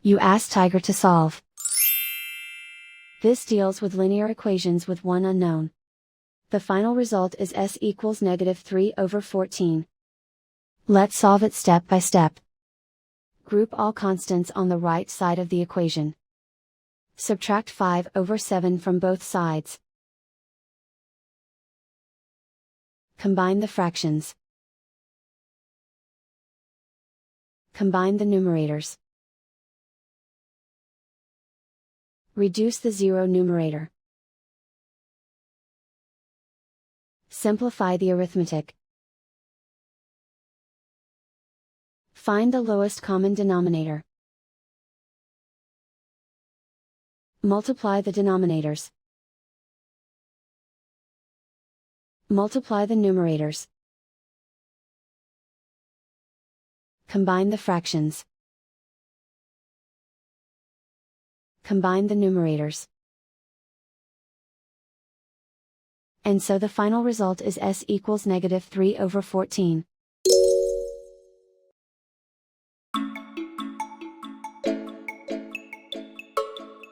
You ask Tiger to solve. This deals with linear equations with one unknown. The final result is s equals -3/14. Let's solve it step by step. Group all constants on the right side of the equation. Subtract 5/7 from both sides. Combine the fractions. Combine the numerators. Reduce the zero numerator. Simplify the arithmetic. Find the lowest common denominator. Multiply the denominators. Multiply the numerators. Combine the fractions. Combine the numerators. And so the final result is s equals -3/14.